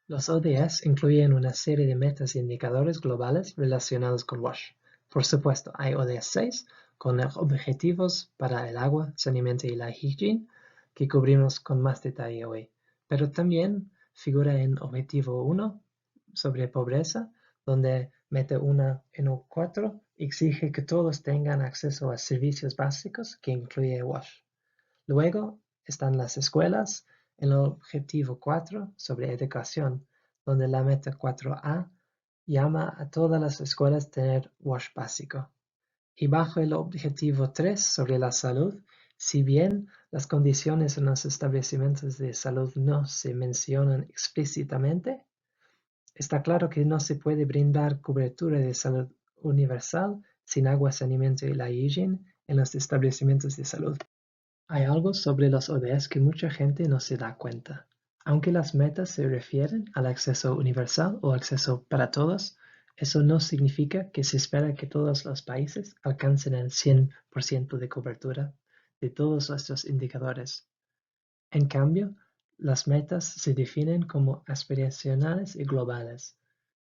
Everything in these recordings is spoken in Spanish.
Los ODS incluyen una serie de metas e indicadores globales relacionados con WASH. Por supuesto, hay ODS 6 con objetivos para el agua, saneamiento y la higiene que cubrimos con más detalle hoy. Pero también figura en Objetivo 1 sobre pobreza, donde meta 1.4 exige que todos tengan acceso a servicios básicos que incluye WASH. Luego están las escuelas en el objetivo 4 sobre educación, donde la meta 4A llama a todas las escuelas a tener WASH básico. Y bajo el objetivo 3 sobre la salud, si bien las condiciones en los establecimientos de salud no se mencionan explícitamente, está claro que no se puede brindar cobertura de salud universal sin agua, saneamiento y la higiene en los establecimientos de salud. Hay algo sobre los ODS que mucha gente no se da cuenta. Aunque las metas se refieren al acceso universal o acceso para todos, eso no significa que se espera que todos los países alcancen el 100% de cobertura de todos estos indicadores. En cambio, las metas se definen como aspiracionales y globales,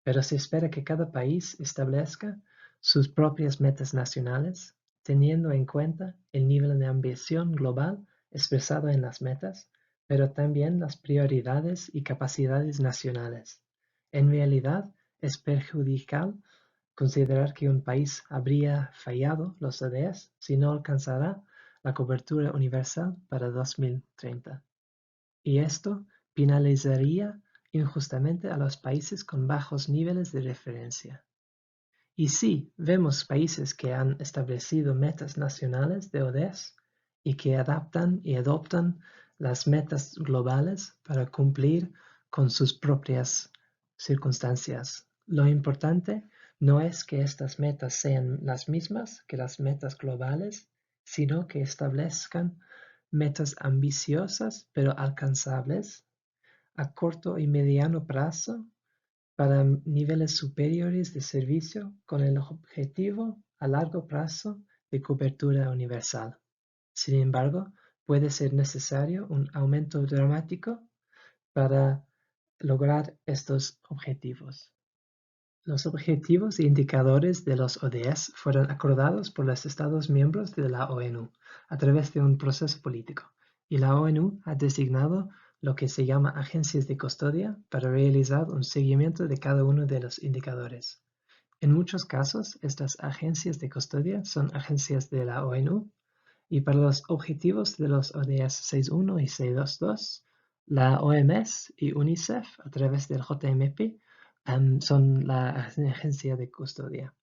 pero se espera que cada país establezca sus propias metas nacionales, teniendo en cuenta el nivel de ambición global expresado en las metas, pero también las prioridades y capacidades nacionales. En realidad, es perjudicial considerar que un país habría fallado los ODS si no alcanzara la cobertura universal para 2030. Y esto penalizaría injustamente a los países con bajos niveles de referencia. Y sí, vemos países que han establecido metas nacionales de ODS y que adaptan y adoptan las metas globales para cumplir con sus propias circunstancias. Lo importante no es que estas metas sean las mismas que las metas globales, sino que establezcan metas ambiciosas pero alcanzables a corto y mediano plazo para niveles superiores de servicio con el objetivo a largo plazo de cobertura universal. Sin embargo, puede ser necesario un aumento dramático para lograr estos objetivos. Los objetivos e indicadores de los ODS fueron acordados por los Estados miembros de la ONU a través de un proceso político, y la ONU ha designado lo que se llama agencias de custodia para realizar un seguimiento de cada uno de los indicadores. En muchos casos, estas agencias de custodia son agencias de la ONU, y para los objetivos de los ODS 6.1 y 6.2.2, la OMS y UNICEF a través del JMP son la agencia de custodia.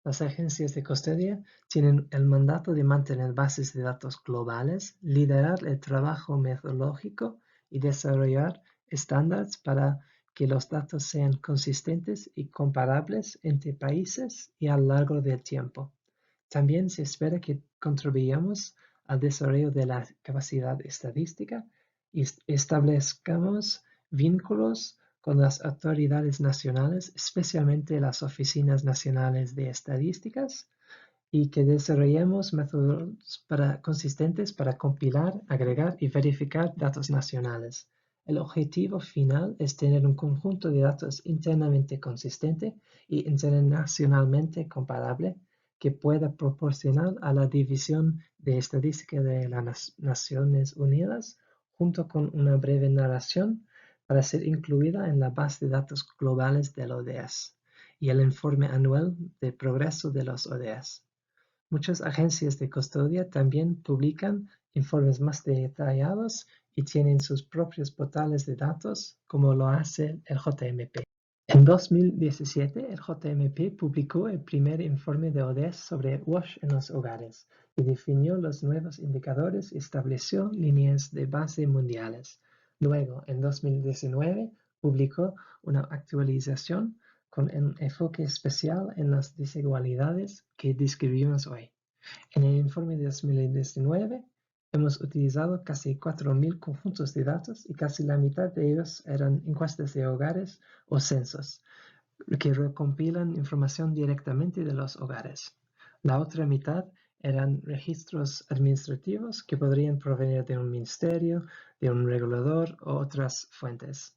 Las agencias de custodia tienen el mandato de mantener bases de datos globales, liderar el trabajo metodológico y desarrollar estándares para que los datos sean consistentes y comparables entre países y a lo largo del tiempo. También se espera que contribuyamos al desarrollo de la capacidad estadística y establezcamos vínculos con las autoridades nacionales, especialmente las oficinas nacionales de estadísticas, y que desarrollemos métodos consistentes para compilar, agregar y verificar datos nacionales. El objetivo final es tener un conjunto de datos internamente consistente y internacionalmente comparable que pueda proporcionar a la División de Estadística de las Naciones Unidas, junto con una breve narración para ser incluida en la base de datos globales del ODS y el informe anual de progreso de los ODS. Muchas agencias de custodia también publican informes más detallados y tienen sus propios portales de datos, como lo hace el JMP. En 2017, el JMP publicó el primer informe de ODS sobre WASH en los hogares y definió los nuevos indicadores y estableció líneas de base mundiales. Luego, en 2019, publicó una actualización con un enfoque especial en las desigualdades que describimos hoy. En el informe de 2019, hemos utilizado casi 4.000 conjuntos de datos y casi la mitad de ellos eran encuestas de hogares o censos, que recompilan información directamente de los hogares. La otra mitad eran registros administrativos que podrían provenir de un ministerio, de un regulador o otras fuentes.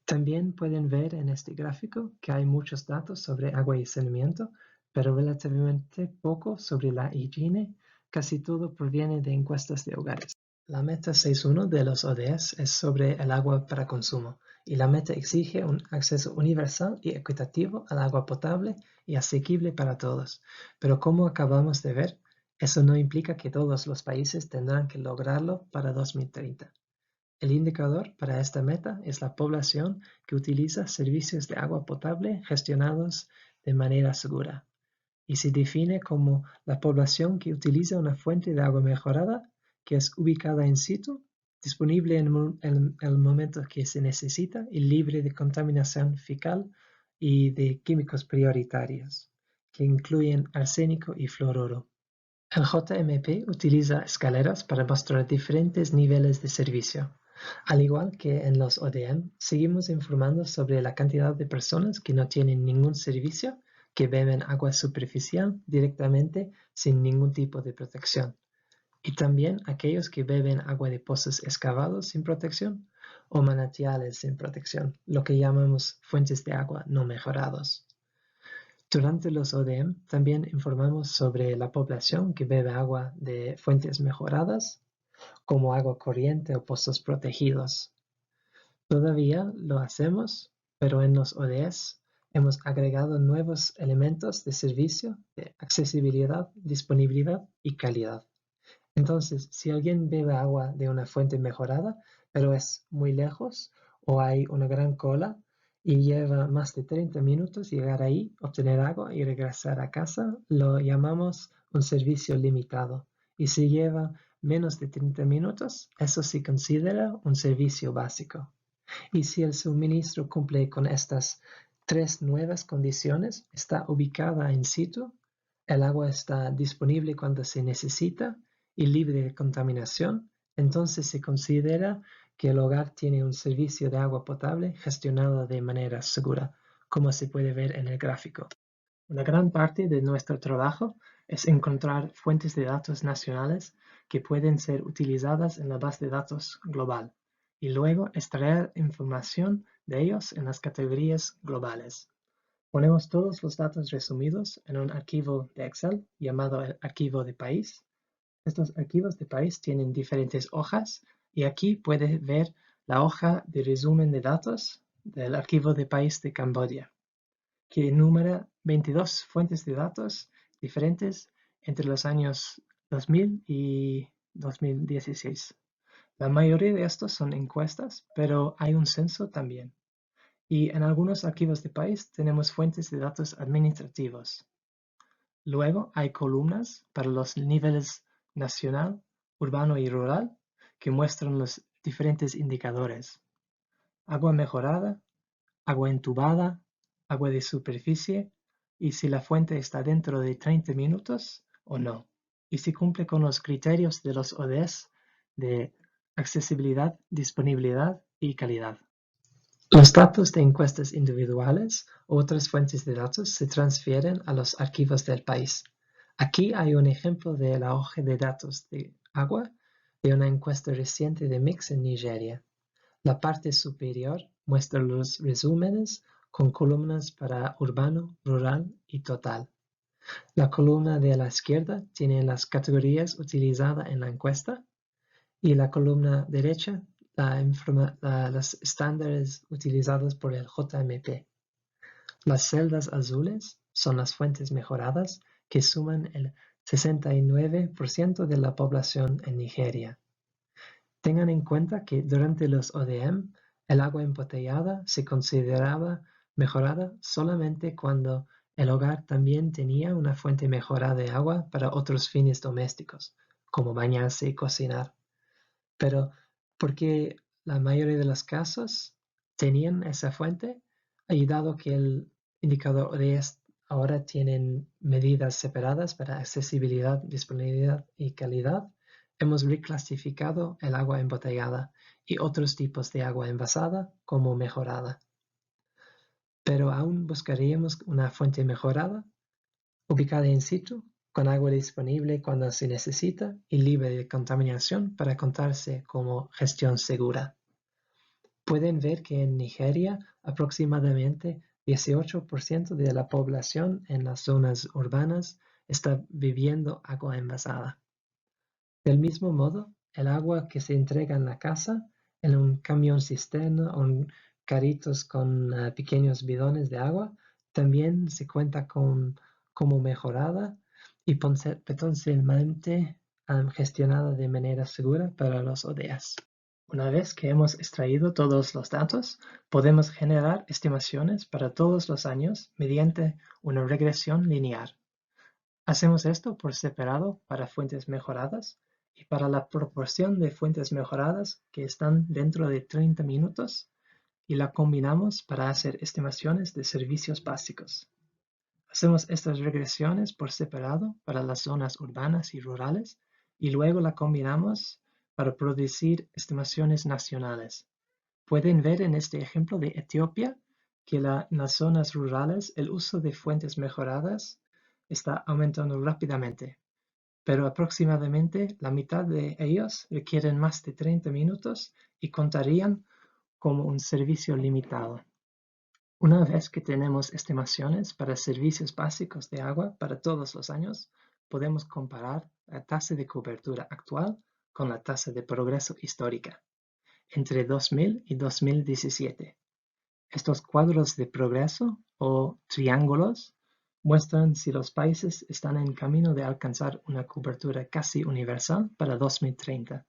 También pueden ver en este gráfico que hay muchos datos sobre agua y saneamiento, pero relativamente poco sobre la higiene. Casi todo proviene de encuestas de hogares. La meta 6.1 de los ODS es sobre el agua para consumo, y la meta exige un acceso universal y equitativo al agua potable y asequible para todos. Pero como acabamos de ver, eso no implica que todos los países tendrán que lograrlo para 2030. El indicador para esta meta es la población que utiliza servicios de agua potable gestionados de manera segura, y se define como la población que utiliza una fuente de agua mejorada que es ubicada in situ, disponible en el momento que se necesita y libre de contaminación fecal y de químicos prioritarios, que incluyen arsénico y fluoruro. El JMP utiliza escaleras para mostrar diferentes niveles de servicio. Al igual que en los ODM, seguimos informando sobre la cantidad de personas que no tienen ningún servicio, que beben agua superficial directamente sin ningún tipo de protección, y también aquellos que beben agua de pozos excavados sin protección o manantiales sin protección, lo que llamamos fuentes de agua no mejorados. Durante los ODM también informamos sobre la población que bebe agua de fuentes mejoradas, como agua corriente o pozos protegidos. Todavía lo hacemos, pero en los ODS hemos agregado nuevos elementos de servicio, de accesibilidad, disponibilidad y calidad. Entonces, si alguien bebe agua de una fuente mejorada, pero es muy lejos o hay una gran cola y lleva más de 30 minutos llegar ahí, obtener agua y regresar a casa, lo llamamos un servicio limitado. Y si lleva menos de 30 minutos, eso se considera un servicio básico. Y si el suministro cumple con estas tres nuevas condiciones, está ubicada in situ, el agua está disponible cuando se necesita y libre de contaminación, entonces se considera que el hogar tiene un servicio de agua potable gestionado de manera segura, como se puede ver en el gráfico. Una gran parte de nuestro trabajo es encontrar fuentes de datos nacionales que pueden ser utilizadas en la base de datos global y luego extraer información de ellos en las categorías globales. Ponemos todos los datos resumidos en un archivo de Excel llamado el archivo de país. Estos archivos de país tienen diferentes hojas y aquí puede ver la hoja de resumen de datos del archivo de país de Camboya, que enumera 22 fuentes de datos diferentes entre los años 2000 y 2016. La mayoría de estos son encuestas, pero hay un censo también. Y en algunos archivos de país tenemos fuentes de datos administrativos. Luego hay columnas para los niveles nacional, urbano y rural que muestran los diferentes indicadores. Agua mejorada, agua entubada, agua de superficie y si la fuente está dentro de 30 minutos o no. Y si cumple con los criterios de los ODS de accesibilidad, disponibilidad y calidad. Los datos de encuestas individuales o otras fuentes de datos se transfieren a los archivos del país. Aquí hay un ejemplo de la hoja de datos de agua de una encuesta reciente de Mix en Nigeria. La parte superior muestra los resúmenes con columnas para urbano, rural y total. La columna de la izquierda tiene las categorías utilizadas en la encuesta y la columna derecha los estándares utilizados por el JMP. Las celdas azules son las fuentes mejoradas que suman el 69% de la población en Nigeria. Tengan en cuenta que durante los ODM, el agua embotellada se consideraba mejorada solamente cuando el hogar también tenía una fuente mejorada de agua para otros fines domésticos, como bañarse y cocinar. Pero porque la mayoría de los casos tenían esa fuente, y dado que el indicador ODS ahora tienen medidas separadas para accesibilidad, disponibilidad y calidad, hemos reclasificado el agua embotellada y otros tipos de agua envasada como mejorada. Pero aún buscaríamos una fuente mejorada, ubicada in situ, con agua disponible cuando se necesita y libre de contaminación para contarse como gestión segura. Pueden ver que en Nigeria aproximadamente 18% de la población en las zonas urbanas está bebiendo agua envasada. Del mismo modo, el agua que se entrega en la casa, en un camión cisterna o en carritos con pequeños bidones de agua, también se cuenta como mejorada y potencialmente gestionada de manera segura para los ODAs. Una vez que hemos extraído todos los datos, podemos generar estimaciones para todos los años mediante una regresión lineal. Hacemos esto por separado para fuentes mejoradas y para la proporción de fuentes mejoradas que están dentro de 30 minutos y la combinamos para hacer estimaciones de servicios básicos. Hacemos estas regresiones por separado para las zonas urbanas y rurales y luego la combinamos para producir estimaciones nacionales. Pueden ver en este ejemplo de Etiopía que en las zonas rurales el uso de fuentes mejoradas está aumentando rápidamente, pero aproximadamente la mitad de ellos requieren más de 30 minutos y contarían como un servicio limitado. Una vez que tenemos estimaciones para servicios básicos de agua para todos los años, podemos comparar la tasa de cobertura actual con la tasa de progreso histórica entre 2000 y 2017. Estos cuadros de progreso o triángulos muestran si los países están en camino de alcanzar una cobertura casi universal para 2030.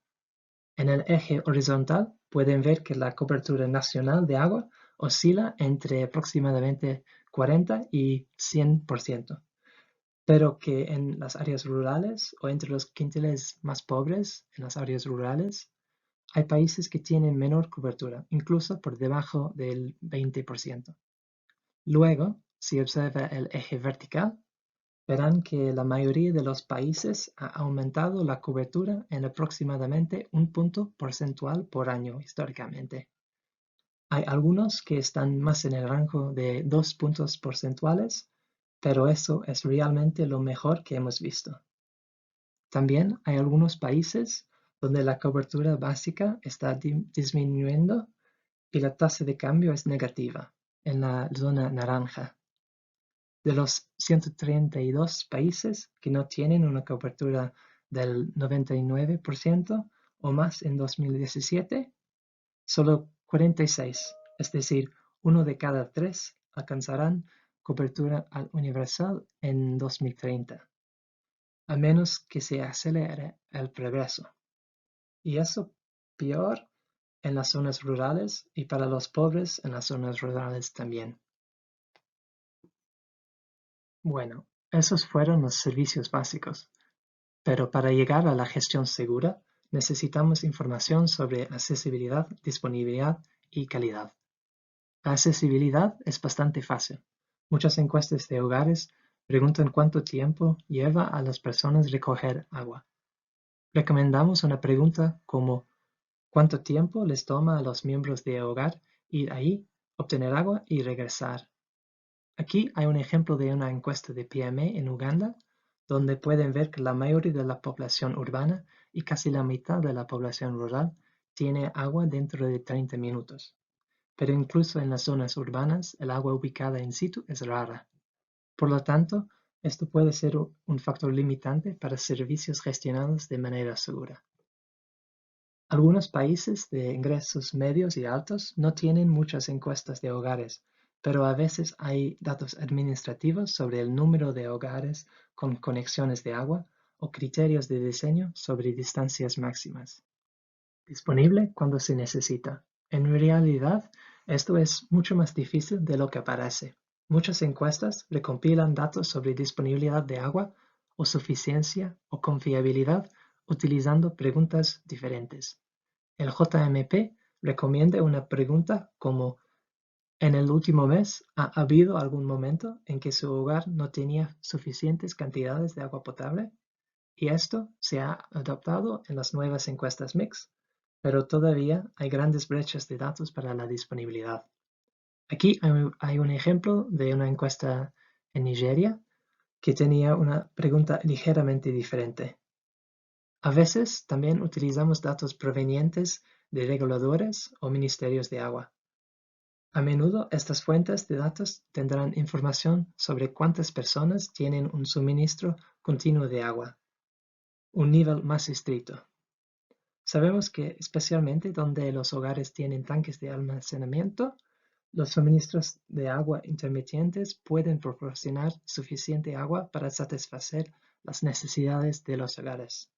En el eje horizontal pueden ver que la cobertura nacional de agua oscila entre aproximadamente 40 y 100%, pero que en las áreas rurales o entre los quintiles más pobres en las áreas rurales hay países que tienen menor cobertura, incluso por debajo del 20%. Luego, si observa el eje vertical, verán que la mayoría de los países ha aumentado la cobertura en aproximadamente un punto porcentual por año históricamente. Hay algunos que están más en el rango de 2 puntos porcentuales, pero eso es realmente lo mejor que hemos visto. También hay algunos países donde la cobertura básica está disminuyendo y la tasa de cambio es negativa, en la zona naranja. De los 132 países que no tienen una cobertura del 99% o más en 2017, solo 46, es decir, uno de cada 3, alcanzarán cobertura universal en 2030, a menos que se acelere el progreso. Y eso peor en las zonas rurales y para los pobres en las zonas rurales también. Bueno, esos fueron los servicios básicos, pero para llegar a la gestión segura necesitamos información sobre accesibilidad, disponibilidad y calidad. La accesibilidad es bastante fácil. Muchas encuestas de hogares preguntan cuánto tiempo lleva a las personas recoger agua. Recomendamos una pregunta como ¿cuánto tiempo les toma a los miembros de hogar ir ahí, obtener agua y regresar? Aquí hay un ejemplo de una encuesta de PME en Uganda, donde pueden ver que la mayoría de la población urbana y casi la mitad de la población rural tiene agua dentro de 30 minutos. Pero incluso en las zonas urbanas, el agua ubicada in situ es rara. Por lo tanto, esto puede ser un factor limitante para servicios gestionados de manera segura. Algunos países de ingresos medios y altos no tienen muchas encuestas de hogares, pero a veces hay datos administrativos sobre el número de hogares con conexiones de agua o criterios de diseño sobre distancias máximas. Disponible cuando se necesita. En realidad, esto es mucho más difícil de lo que parece. Muchas encuestas recompilan datos sobre disponibilidad de agua o suficiencia o confiabilidad utilizando preguntas diferentes. El JMP recomienda una pregunta como ¿en el último mes ha habido algún momento en que su hogar no tenía suficientes cantidades de agua potable? Y esto se ha adoptado en las nuevas encuestas Mix, pero todavía hay grandes brechas de datos para la disponibilidad. Aquí hay un ejemplo de una encuesta en Nigeria que tenía una pregunta ligeramente diferente. A veces también utilizamos datos provenientes de reguladores o ministerios de agua. A menudo estas fuentes de datos tendrán información sobre cuántas personas tienen un suministro continuo de agua, un nivel más estricto. Sabemos que, especialmente donde los hogares tienen tanques de almacenamiento, los suministros de agua intermitentes pueden proporcionar suficiente agua para satisfacer las necesidades de los hogares.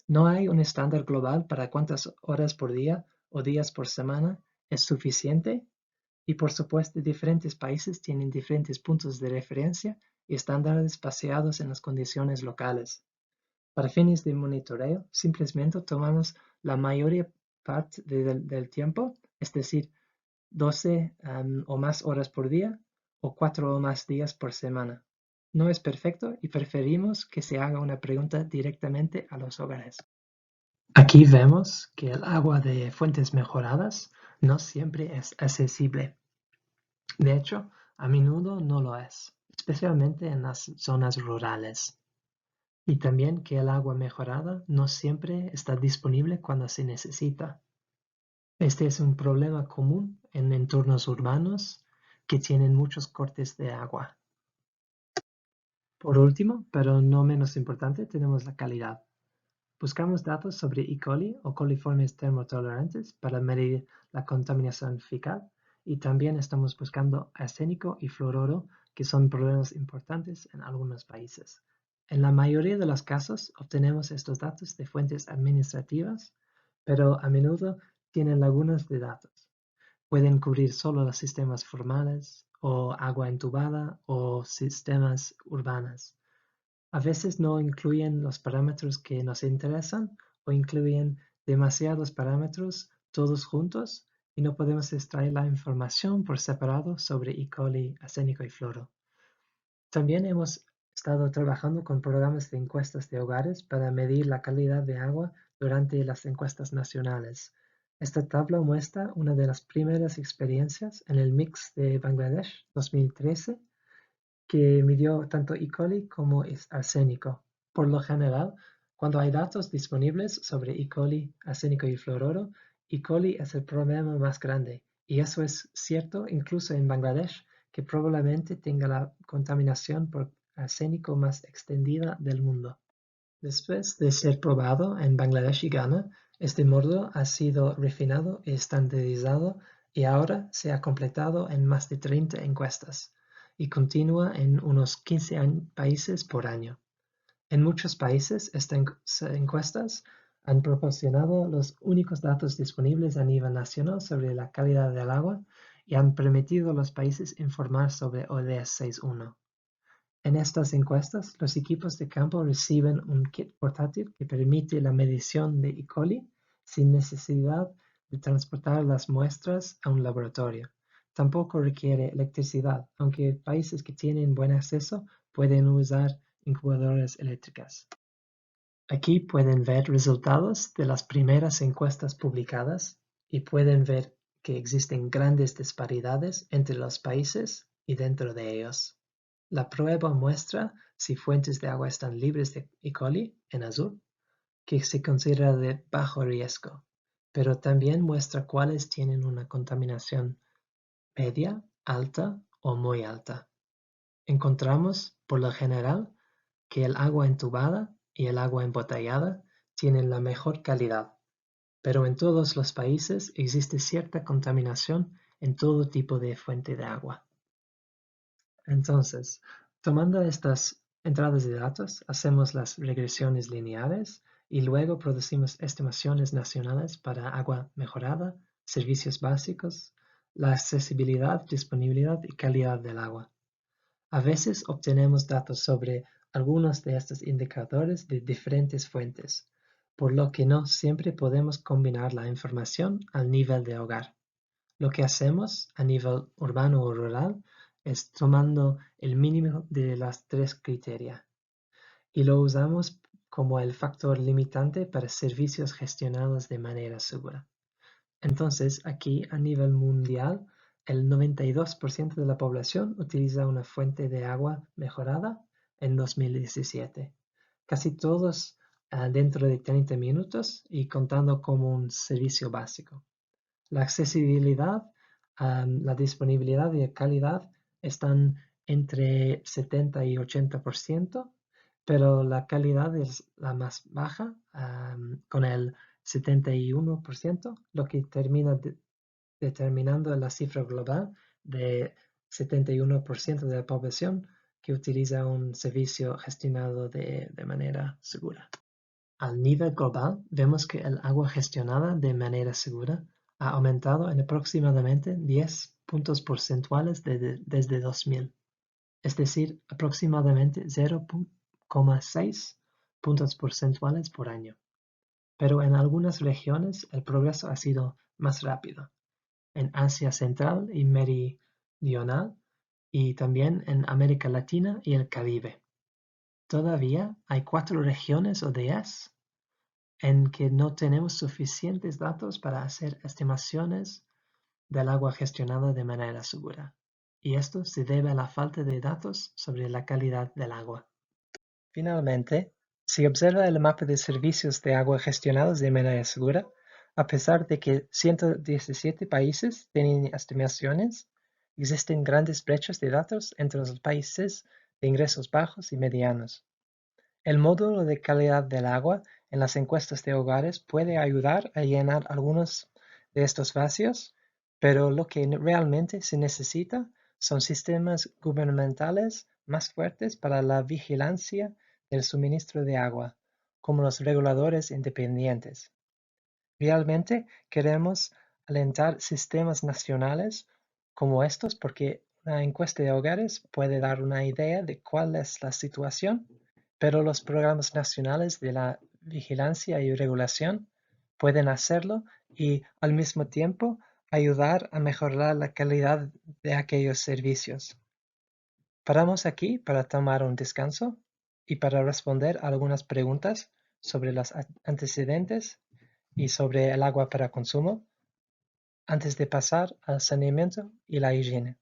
No hay un estándar global para cuántas horas por día o días por semana es suficiente y, por supuesto, diferentes países tienen diferentes puntos de referencia y estándares basados en las condiciones locales. Para fines de monitoreo, simplemente tomamos la mayor parte del tiempo, es decir, 12 o más horas por día o 4 o más días por semana. No es perfecto y preferimos que se haga una pregunta directamente a los hogares. Aquí vemos que el agua de fuentes mejoradas no siempre es accesible. De hecho, a menudo no lo es, especialmente en las zonas rurales. Y también que el agua mejorada no siempre está disponible cuando se necesita. Este es un problema común en entornos urbanos que tienen muchos cortes de agua. Por último, pero no menos importante, tenemos la calidad. Buscamos datos sobre E. coli o coliformes termotolerantes para medir la contaminación fecal y también estamos buscando arsénico y fluoruro, que son problemas importantes en algunos países. En la mayoría de los casos obtenemos estos datos de fuentes administrativas, pero a menudo tienen lagunas de datos. Pueden cubrir solo los sistemas formales o agua entubada o sistemas urbanos. A veces no incluyen los parámetros que nos interesan o incluyen demasiados parámetros todos juntos y no podemos extraer la información por separado sobre E. coli, arsénico y fluoro. También hemos estado trabajando con programas de encuestas de hogares para medir la calidad de agua durante las encuestas nacionales. Esta tabla muestra una de las primeras experiencias en el mix de Bangladesh 2013 que midió tanto E. coli como arsénico. Por lo general, cuando hay datos disponibles sobre E. coli, arsénico y fluoruro, E. coli es el problema más grande, y eso es cierto incluso en Bangladesh, que probablemente tenga la contaminación por arsénico más extendida del mundo. Después de ser probado en Bangladesh y Ghana, este módulo ha sido refinado y estandarizado y ahora se ha completado en más de 30 encuestas y continúa en unos 15 países por año. En muchos países, estas encuestas han proporcionado los únicos datos disponibles a nivel nacional sobre la calidad del agua y han permitido a los países informar sobre ODS 6.1. En estas encuestas, los equipos de campo reciben un kit portátil que permite la medición de E. coli sin necesidad de transportar las muestras a un laboratorio. Tampoco requiere electricidad, aunque países que tienen buen acceso pueden usar incubadoras eléctricas. Aquí pueden ver resultados de las primeras encuestas publicadas y pueden ver que existen grandes disparidades entre los países y dentro de ellos. La prueba muestra si fuentes de agua están libres de E. coli en azul, que se considera de bajo riesgo, pero también muestra cuáles tienen una contaminación media, alta o muy alta. Encontramos, por lo general, que el agua entubada y el agua embotellada tienen la mejor calidad, pero en todos los países existe cierta contaminación en todo tipo de fuente de agua. Entonces, tomando estas entradas de datos, hacemos las regresiones lineales y luego producimos estimaciones nacionales para agua mejorada, servicios básicos, la accesibilidad, disponibilidad y calidad del agua. A veces obtenemos datos sobre algunos de estos indicadores de diferentes fuentes, por lo que no siempre podemos combinar la información al nivel de hogar. Lo que hacemos a nivel urbano o rural es tomando el mínimo de las tres criterios y lo usamos como el factor limitante para servicios gestionados de manera segura. Entonces, aquí a nivel mundial, el 92% de la población utiliza una fuente de agua mejorada en 2017. Casi todos dentro de 30 minutos y contando como un servicio básico. La accesibilidad, la disponibilidad y la calidad están entre 70 y 80%, pero la calidad es la más baja, con el 71%, lo que termina determinando la cifra global de 71% de la población que utiliza un servicio gestionado de manera segura. Al nivel global, vemos que el agua gestionada de manera segura ha aumentado en aproximadamente 10 puntos porcentuales desde 2000, es decir, aproximadamente 0,6 puntos porcentuales por año. Pero en algunas regiones el progreso ha sido más rápido, en Asia Central y Meridional y también en América Latina y el Caribe. Todavía hay 4 regiones o 10 en que no tenemos suficientes datos para hacer estimaciones del agua gestionada de manera segura, y esto se debe a la falta de datos sobre la calidad del agua. Finalmente, si observa el mapa de servicios de agua gestionados de manera segura, a pesar de que 117 países tienen estimaciones, existen grandes brechas de datos entre los países de ingresos bajos y medianos. El módulo de calidad del agua en las encuestas de hogares puede ayudar a llenar algunos de estos vacíos, pero lo que realmente se necesita son sistemas gubernamentales más fuertes para la vigilancia del suministro de agua, como los reguladores independientes. Realmente queremos alentar sistemas nacionales como estos porque una encuesta de hogares puede dar una idea de cuál es la situación, pero los programas nacionales de la vigilancia y regulación pueden hacerlo y al mismo tiempo ayudar a mejorar la calidad de aquellos servicios. Paramos aquí para tomar un descanso y para responder a algunas preguntas sobre los antecedentes y sobre el agua para consumo antes de pasar al saneamiento y la higiene.